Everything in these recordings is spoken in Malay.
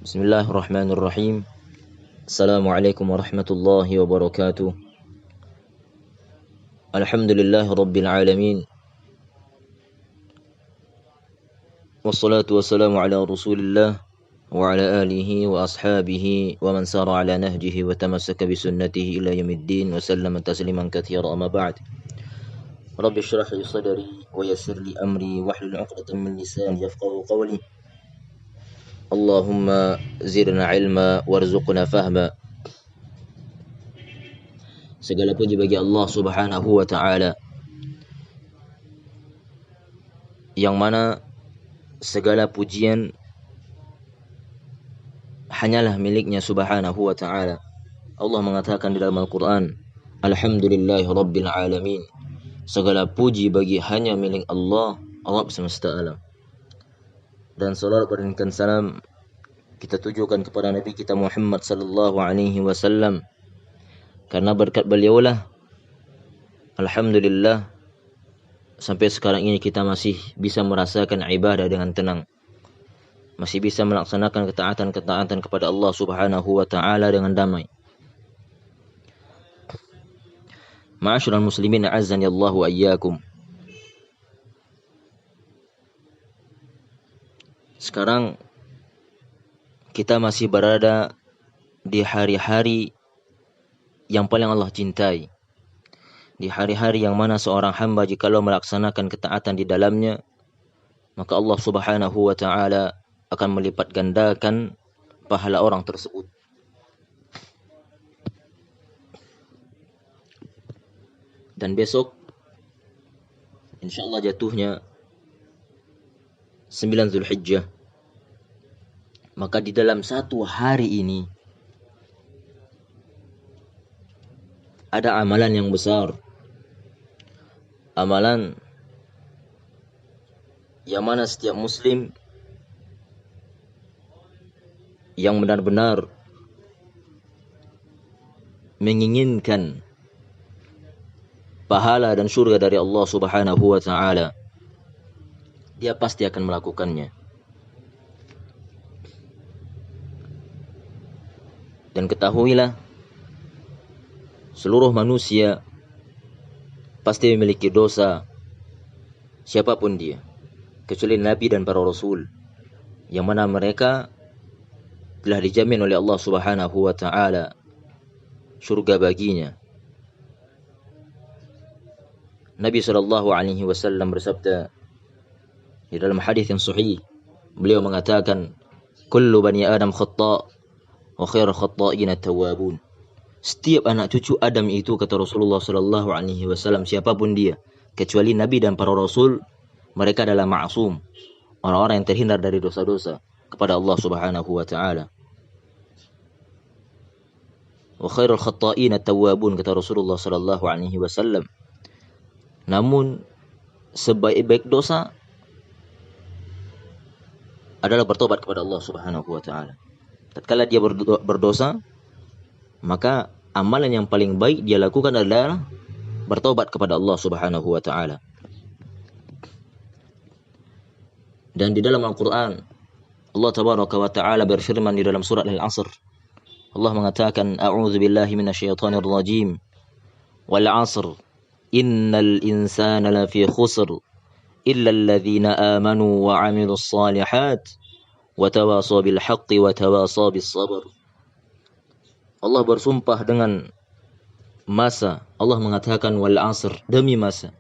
Bismillahirrahmanirrahim. Assalamualaikum warahmatullahi wabarakatuh. Alhamdulillahi rabbil alamin. Wassalatu wassalamu ala rasulillah wa ala alihi wa ashabihi wa man sara ala nahjihi wa tamassaka bi sunnatihi ila yaumiddin wa sallama tasliman katsira amma ba'd. Rabbi shrah li sadri wa yassir li amri wahlul 'uqdatam min lisani yafqahu qawli. Allahumma zidna ilma warzuqna fahma. Segala puji bagi Allah Subhanahu wa taala, yang mana segala pujian hanyalah miliknya Subhanahu wa taala. Allah mengatakan di dalam Al-Qur'an, Alhamdulillahi rabbil alamin. Segala puji bagi hanya milik Allah, Rabb semesta alam. Dan salawat dan salam kita tujukan kepada Nabi kita Muhammad sallallahu alaihi wasallam, karena berkat beliaulah alhamdulillah sampai sekarang ini kita masih bisa merasakan ibadah dengan tenang, masih bisa melaksanakan ketaatan kepada Allah Subhanahu wa taala dengan damai. Ma'asyiral muslimin, azzani Allah wa iyyakum. Sekarang kita masih berada di hari-hari yang paling Allah cintai. Di hari-hari yang mana seorang hamba jikalau melaksanakan ketaatan di dalamnya, maka Allah Subhanahu wa taala akan melipat gandakan pahala orang tersebut. Dan besok insyaallah jatuhnya 9 Zulhijjah. Maka di dalam satu hari ini ada amalan yang besar. Amalan yang mana setiap muslim yang benar-benar menginginkan pahala dan surga dari Allah Subhanahu wa taala, dia pasti akan melakukannya. Dan ketahuilah, seluruh manusia pasti memiliki dosa, siapapun dia, kecuali Nabi dan para Rasul, yang mana mereka telah dijamin oleh Allah Subhanahu wa taala surga baginya. Nabi sallallahu alaihi wasallam bersabda di dalam hadis yang sahih, beliau mengatakan, kullu bani Adam khata' wa khairul khata'in at-tawwabun. Setiap anak cucu Adam itu, kata Rasulullah sallallahu alaihi wasallam, siapapun dia, kecuali Nabi dan para Rasul, mereka adalah ma'sum, orang-orang yang terhindar dari dosa-dosa kepada Allah Subhanahu wa taala. Wa khairul khata'in at-tawwabun, kata Rasulullah sallallahu alaihi wasallam. Namun sebaik-baik dosa adalah bertobat kepada Allah Subhanahu wa taala. Tatkala dia berdosa, maka amalan yang paling baik dia lakukan adalah bertobat kepada Allah Subhanahu wa taala. Dan di dalam Al-Qur'an Allah tabaraka wa taala berfirman di dalam surat Al-Asr. Allah mengatakan, a'udzu billahi minasyaitonir rajim. Wal 'asr innal insana lafi khusr illa alladhina amanu wa 'amilus shalihat wa tawasaw bil haqqi wa tawasaw bis sabr. Allah bersumpah dengan masa. Allah mengatakan wal 'asr, demi masa.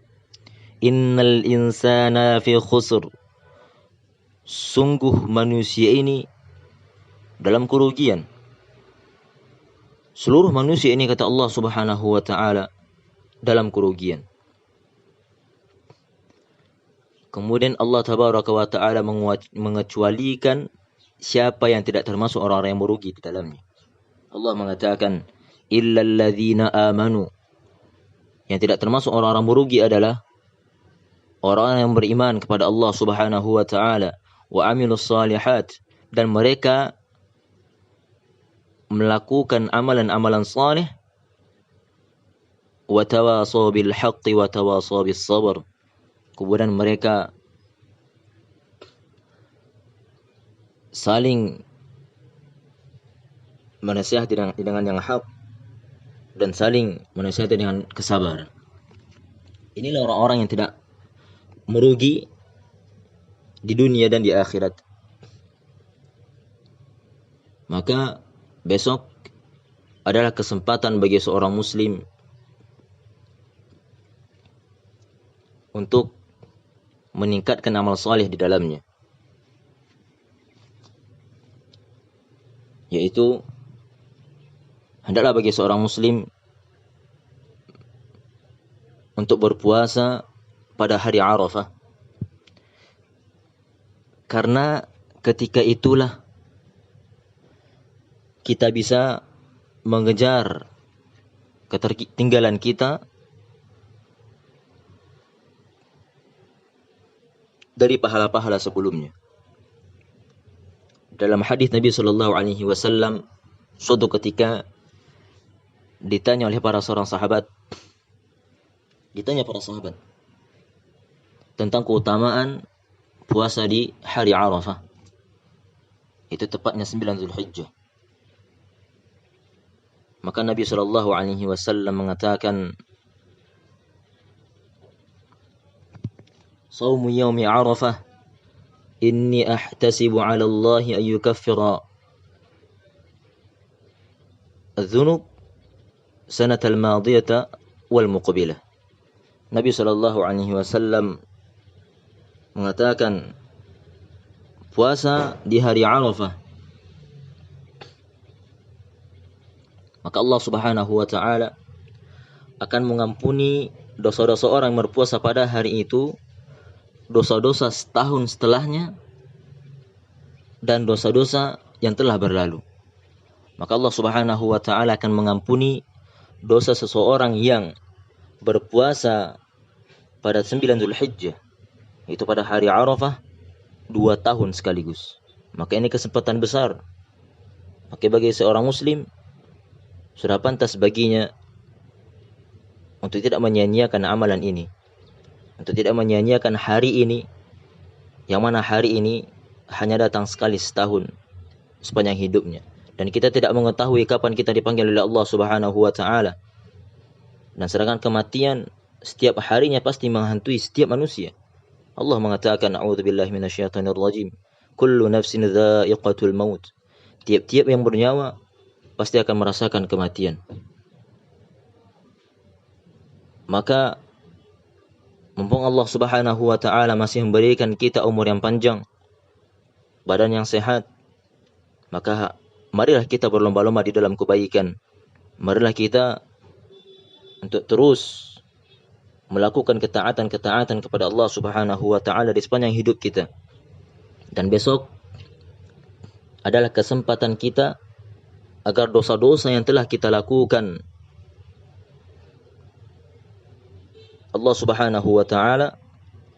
Innal insana fi khusr. Sungguh manusia ini dalam kerugian. Seluruh manusia ini, kata Allah Subhanahu wa taala, dalam kerugian. Kemudian Allah tabaraka wa taala mengecualikan siapa yang tidak termasuk orang-orang yang merugi di dalamnya. Allah mengatakan illal ladzina amanu. Yang tidak termasuk orang-orang merugi adalah orang yang beriman kepada Allah Subhanahu wa taala wa amilus shalihat, dan mereka melakukan amalan-amalan saleh, wa tawasaw bil haqqi wa tawasaw bis sabr. Kemudian mereka saling menasihati dengan yang hak dan saling menasihati dengan kesabaran. Inilah orang-orang yang tidak merugi di dunia dan di akhirat. Maka besok adalah kesempatan bagi seorang muslim untuk meningkatkan amal saleh di dalamnya, yaitu hendaklah bagi seorang muslim untuk berpuasa pada hari Arafah, karena ketika itulah kita bisa mengejar ketertinggalan kita dari pahala-pahala sebelumnya. Dalam hadis Nabi Shallallahu Alaihi Wasallam, suatu ketika ditanya para sahabat tentang keutamaan puasa di hari Arafah. Itu tepatnya 9 Zulhijjah. Maka Nabi Shallallahu Alaihi Wasallam mengatakan, "Shaumu yaumi Arafah, inni ahtasibu 'ala Allah an yukaffira adh-dhunub sanata al-madiyata wal muqbilah." Nabi Shallallahu Alaihi Wasallam mengatakan, puasa di hari Arafah, maka Allah Subhanahu wa taala akan mengampuni dosa-dosa orang yang berpuasa pada hari itu, dosa-dosa setahun setelahnya, dan dosa-dosa yang telah berlalu. Maka Allah Subhanahu wa taala akan mengampuni dosa seseorang yang berpuasa pada 9 Zulhijjah, itu pada hari Arafah, 2 tahun sekaligus. Maka ini kesempatan besar. Maka bagi seorang muslim, sudah pantas baginya untuk tidak menyia-nyiakan amalan ini, untuk tidak menyia-nyiakan hari ini, yang mana hari ini hanya datang sekali setahun sepanjang hidupnya, dan kita tidak mengetahui kapan kita dipanggil oleh Allah Subhanahu wa taala. Dan sedangkan kematian setiap harinya pasti menghantui setiap manusia. Allah mengatakan, a'udzubillahi minasyaitonir rajim, kullu nafsin dha'iqatul maut. Tiap-tiap yang bernyawa pasti akan merasakan kematian. Maka mumpung Allah Subhanahu wa taala masih memberikan kita umur yang panjang, badan yang sehat, maka marilah kita berlomba-lomba di dalam kebaikan. Marilah kita untuk terus melakukan ketaatan-ketaatan kepada Allah Subhanahu wa taala di sepanjang hidup kita. Dan besok adalah kesempatan kita agar dosa-dosa yang telah kita lakukan, Allah Subhanahu wa taala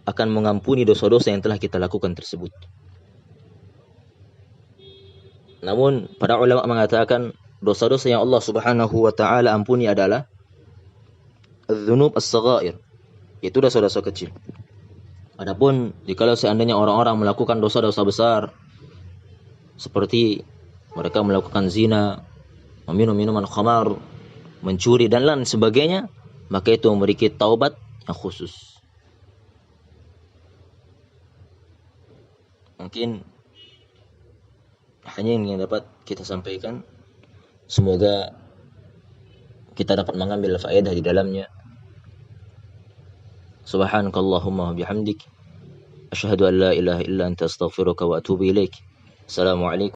akan mengampuni dosa-dosa yang telah kita lakukan tersebut. Namun para ulama mengatakan dosa-dosa yang Allah Subhanahu wa taala ampuni adalah adz-dzunub as-saghair, yaitu dosa-dosa kecil. Adapun jikalau seandainya orang-orang melakukan dosa-dosa besar seperti mereka melakukan zina, meminum minuman khamar, mencuri dan lain sebagainya, maka itu memiliki taubat yang khusus. Mungkin hanya ini yang dapat kita sampaikan. Semoga kita dapat mengambil faedah di dalamnya. Subhanakallahumma wa bihamdik, asyhadu an la ilaha illa anta astaghfiruka wa atubu ilaik. Assalamualaikum